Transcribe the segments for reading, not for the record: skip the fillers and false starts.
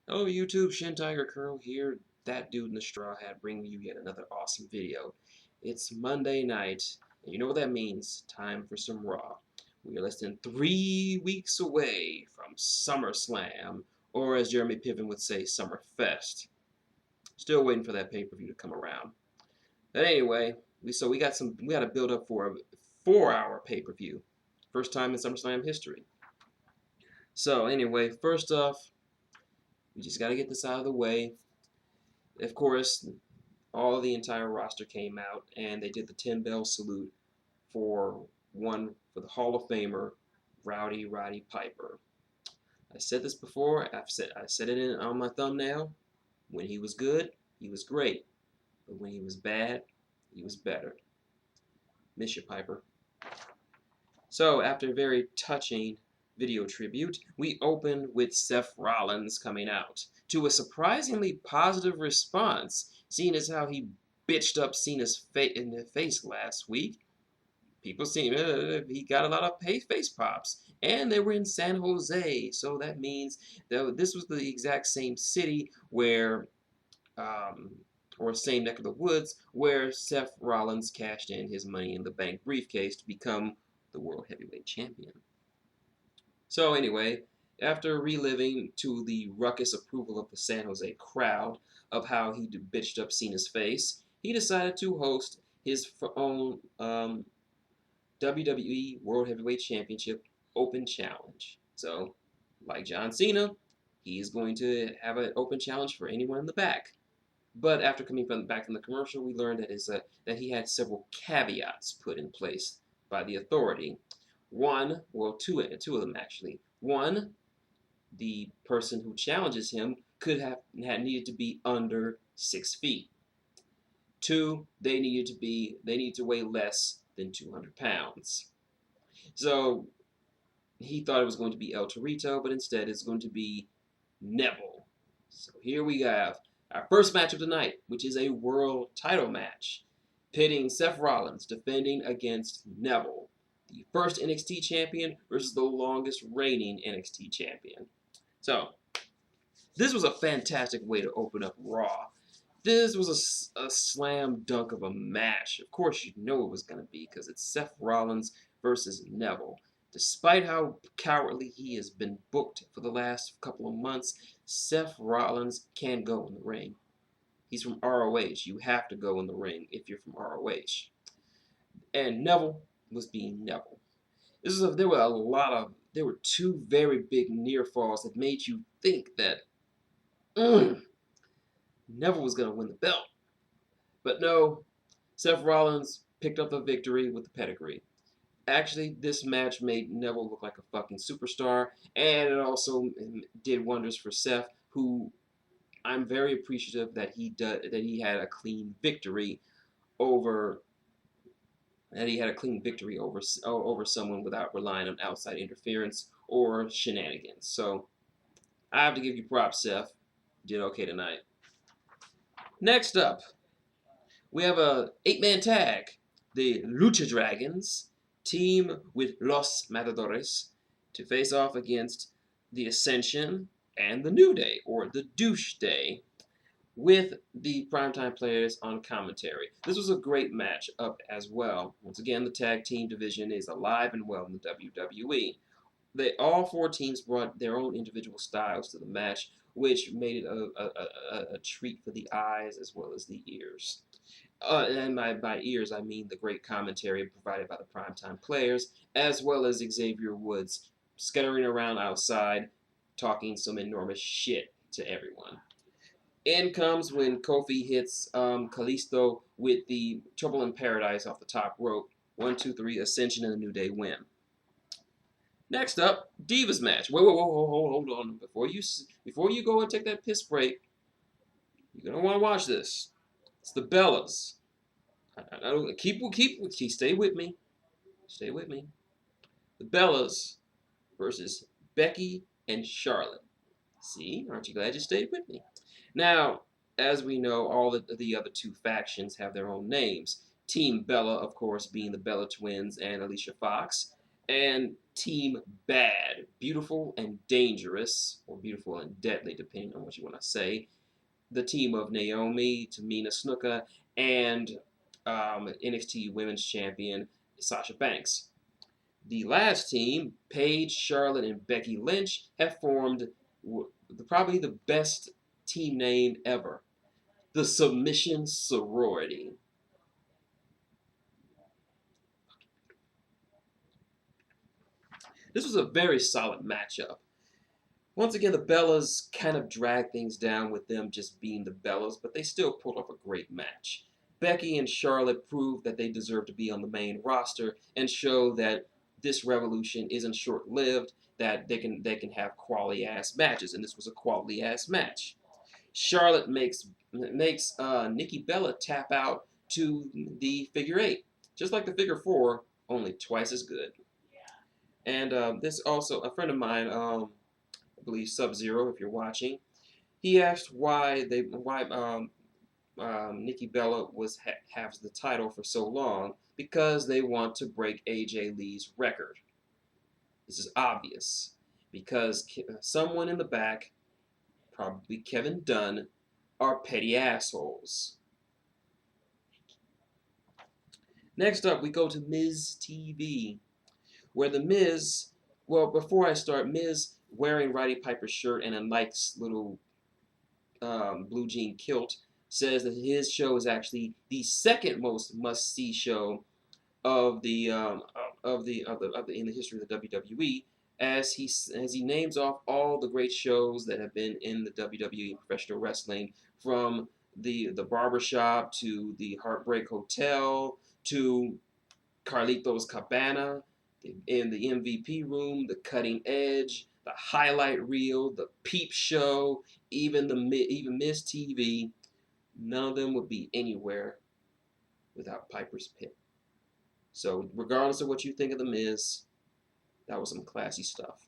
Hello YouTube, shintigercurl here, that dude in the straw hat, bringing you yet another awesome video. It's Monday night, and you know what that means, time for some Raw. We are less than 3 weeks away from SummerSlam, or as Jeremy Piven would say, Summerfest. Still waiting for that pay-per-view to come around. But anyway, we got to build up for a 4-hour pay-per-view. First time in SummerSlam history. So anyway, first off, we just got to get this out of the way. Of course, the entire roster came out and they did the 10-bell salute for the Hall of Famer, Roddy Piper. I said this before. I said it on my thumbnail. When he was good, he was great. But when he was bad, he was better. Miss you, Piper. So after a very touching video tribute, we opened with Seth Rollins coming out to a surprisingly positive response, seeing as how he bitched up Cena's in the face last week. People seem he got a lot of face pops, and they were in San Jose, so that means that this was the exact same city where, or same neck of the woods, where Seth Rollins cashed in his Money in the Bank briefcase to become the World Heavyweight Champion. So anyway, after reliving to the ruckus approval of the San Jose crowd of how he bitched up Cena's face, he decided to host his own WWE World Heavyweight Championship Open Challenge. So, like John Cena, he's going to have an open challenge for anyone in the back. But after coming back from the commercial, we learned that he had several caveats put in place by the authority. Two of them actually. One, the person who challenges him had needed to be under 6 feet. Two, they need to weigh less than 200 pounds. So he thought it was going to be El Torito, but instead it's going to be Neville. So here we have our first match of the night, which is a world title match, pitting Seth Rollins defending against Neville, the first NXT champion versus the longest reigning NXT champion. So, this was a fantastic way to open up Raw. This was a slam dunk of a match. Of course, you know it was going to be because it's Seth Rollins versus Neville. Despite how cowardly he has been booked for the last couple of months, Seth Rollins can go in the ring. He's from ROH. You have to go in the ring if you're from ROH. And Neville was being Neville. There were two very big near falls that made you think that Neville was going to win the belt. But no, Seth Rollins picked up the victory with the pedigree. Actually, this match made Neville look like a fucking superstar, and it also did wonders for Seth, who I'm very appreciative that he had a clean victory over someone without relying on outside interference or shenanigans. So I have to give you props, Seth. You did okay tonight. Next up, we have a 8-man tag. The Lucha Dragons team with Los Matadores to face off against the Ascension and the New Day, or the Douche Day, with the primetime players on commentary. This was a great match up as well. Once again, the tag team division is alive and well in the WWE. All 4 teams brought their own individual styles to the match, which made it a treat for the eyes as well as the ears. And by ears, I mean the great commentary provided by the primetime players, as well as Xavier Woods scuttering around outside, talking some enormous shit to everyone. In comes when Kofi hits Kalisto with the Trouble in Paradise off the top rope. 1, 2, 3, Ascension and the New Day win. Next up, Divas Match. Whoa, hold on. Before you go and take that piss break, you're gonna want to watch this. It's the Bellas. Stay with me. Stay with me. The Bellas versus Becky and Charlotte. See, aren't you glad you stayed with me? Now, as we know, all the other 2 factions have their own names. Team Bella, of course, being the Bella Twins and Alicia Fox, and Team Bad, Beautiful and Dangerous, or Beautiful and Deadly, depending on what you want to say. The team of Naomi, Tamina Snuka, and NXT Women's Champion Sasha Banks. The last team, Paige, Charlotte, and Becky Lynch, have formed probably the best team name ever, the Submission Sorority. This was a very solid matchup. Once again, the Bellas kind of dragged things down with them just being the Bellas, but they still pulled off a great match. Becky and Charlotte proved that they deserve to be on the main roster and show that this revolution isn't short-lived, that they can have quality-ass matches, and this was a quality-ass match. Charlotte makes Nikki Bella tap out to the figure 8, just like the figure 4, only twice as good. And this also, a friend of mine, I believe Sub-Zero, if you're watching, he asked why Nikki Bella has the title for so long, because they want to break AJ Lee's record. This is obvious, because someone in the back, probably Kevin Dunn, are petty assholes. Next up, we go to Miz TV, where the Miz, well, before I start, Miz wearing Roddy Piper's shirt and a nice little blue jean kilt says that his show is actually the second most must-see show of the in the history of the WWE, as he names off all the great shows that have been in the WWE professional wrestling, from the barbershop to the Heartbreak Hotel to Carlito's Cabana, in the MVP room, the Cutting Edge, the Highlight Reel, the Peep Show, even Miz TV. None of them would be anywhere without Piper's Pit. So regardless of what you think of the Miz, that was some classy stuff.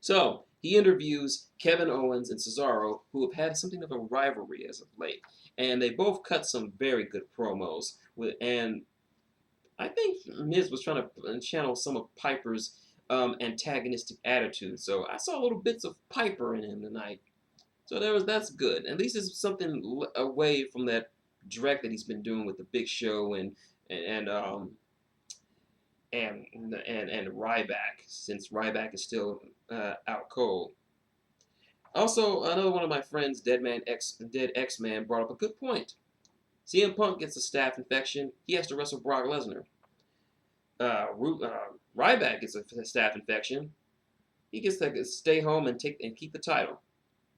So he interviews Kevin Owens and Cesaro, who have had something of a rivalry as of late, and they both cut some very good promos. And I think Miz was trying to channel some of Piper's antagonistic attitude. So I saw little bits of Piper in him tonight. So that's good. At least it's something away from that direct that he's been doing with the Big Show and Ryback, since Ryback is still out cold. Also, another one of my friends, Dead X-Man, brought up a good point. CM Punk gets a staph infection. He has to wrestle Brock Lesnar. Ryback gets a staph infection. He gets to stay home and keep the title.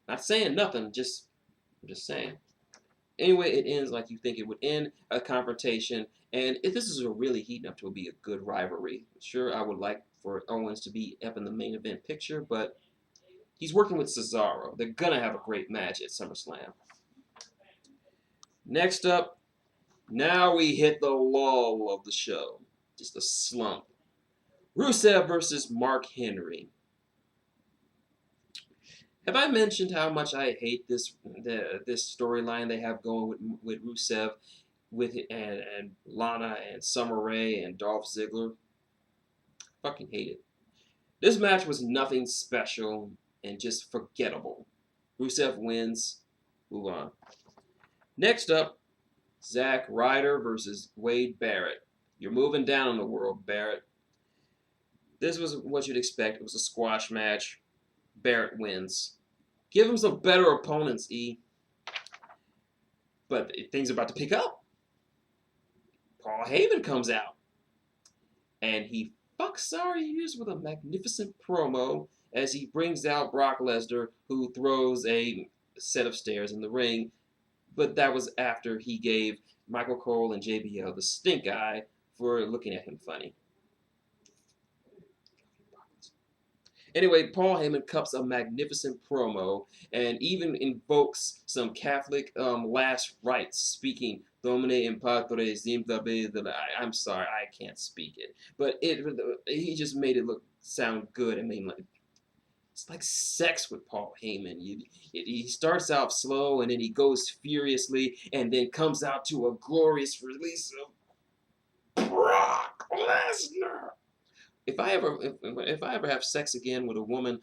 Not saying nothing, I'm just saying. Anyway, it ends like you think it would end, a confrontation. And if this is really heating up to be a good rivalry, sure, I would like for Owens to be up in the main event picture, but he's working with Cesaro. They're going to have a great match at SummerSlam. Next up, now we hit the lull of the show. Just a slump. Rusev versus Mark Henry. Have I mentioned how much I hate this storyline they have going with Rusev, and Lana and Summer Rae and Dolph Ziggler? Fucking hate it. This match was nothing special and just forgettable. Rusev wins. Move on. Next up, Zack Ryder versus Wade Barrett. You're moving down in the world, Barrett. This was what you'd expect. It was a squash match. Barrett wins. Give him some better opponents, E. But things are about to pick up. Paul Heyman comes out. And he fucks sorry ears with a magnificent promo as he brings out Brock Lesnar, who throws a set of stairs in the ring. But that was after he gave Michael Cole and JBL the stink eye for looking at him funny. Anyway, Paul Heyman cuts a magnificent promo and even invokes some Catholic last rites, speaking Domine Impatore Zimtabe. I'm sorry, I can't speak it, but he just made it sound good. I mean, it's like sex with Paul Heyman. He starts out slow and then he goes furiously and then comes out to a glorious release of Brock Lesnar. if I ever have sex again with a woman,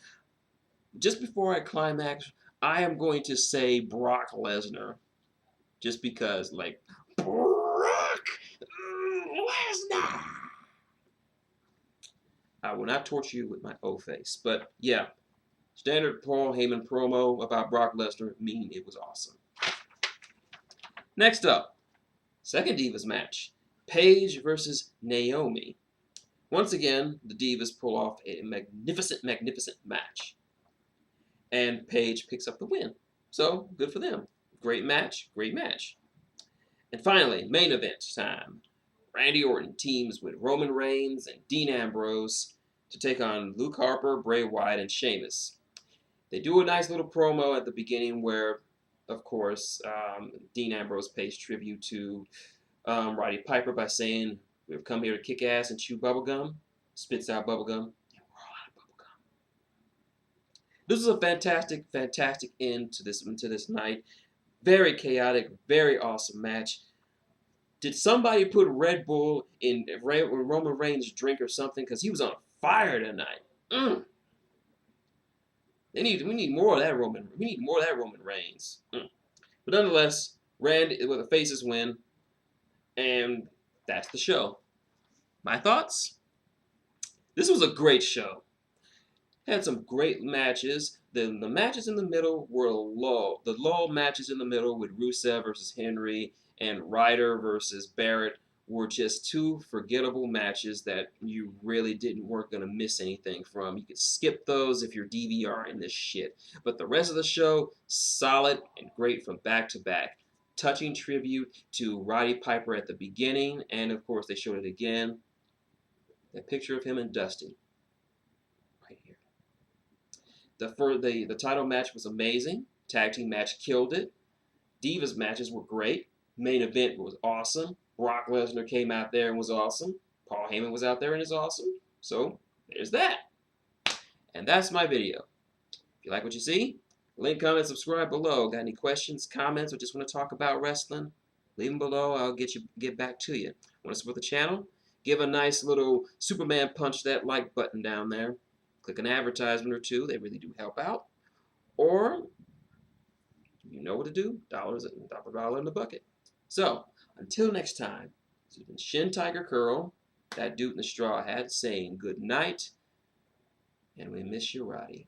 just before I climax, I am going to say Brock Lesnar, just because, like, Brock Lesnar. I will not torture you with my O face, but yeah, standard Paul Heyman promo about Brock Lesnar, mean it was awesome. Next up, second Divas match, Paige versus Naomi. Once again, the Divas pull off a magnificent match. And Paige picks up the win. So, good for them. Great match, great match. And finally, main event time. Randy Orton teams with Roman Reigns and Dean Ambrose to take on Luke Harper, Bray Wyatt, and Sheamus. They do a nice little promo at the beginning where, of course, Dean Ambrose pays tribute to Roddy Piper by saying, "We've come here to kick ass and chew bubblegum." Spits out bubblegum, and we're all out of bubblegum. This is a fantastic end to this night. Very chaotic, very awesome match. Did somebody put Red Bull in Roman Reigns' drink or something? Because he was on fire tonight. We need more of that Roman. We need more of that Roman Reigns. But nonetheless, Randy with the faces win, and that's the show. My thoughts? This was a great show. Had some great matches. The matches in the middle were low. The low matches in the middle with Rusev versus Henry and Ryder versus Barrett were just two forgettable matches that you really weren't going to miss anything from. You could skip those if you're DVRing this shit. But the rest of the show, solid and great from back to back. Touching tribute to Roddy Piper at the beginning, and of course they showed it again. That picture of him and Dusty. Right here. The title match was amazing. Tag team match killed it. Divas matches were great. Main event was awesome. Brock Lesnar came out there and was awesome. Paul Heyman was out there and is awesome. So, there's that. And that's my video. If you like what you see, link, comment, subscribe below. Got any questions, comments, or just want to talk about wrestling? Leave them below. I'll get back to you. Want to support the channel? Give a nice little Superman punch that like button down there. Click an advertisement or two. They really do help out. Or, you know what to do. $1 in the bucket. So, until next time, this has been shintigercurl, that dude in the straw hat, saying good night, and we miss you, Roddy.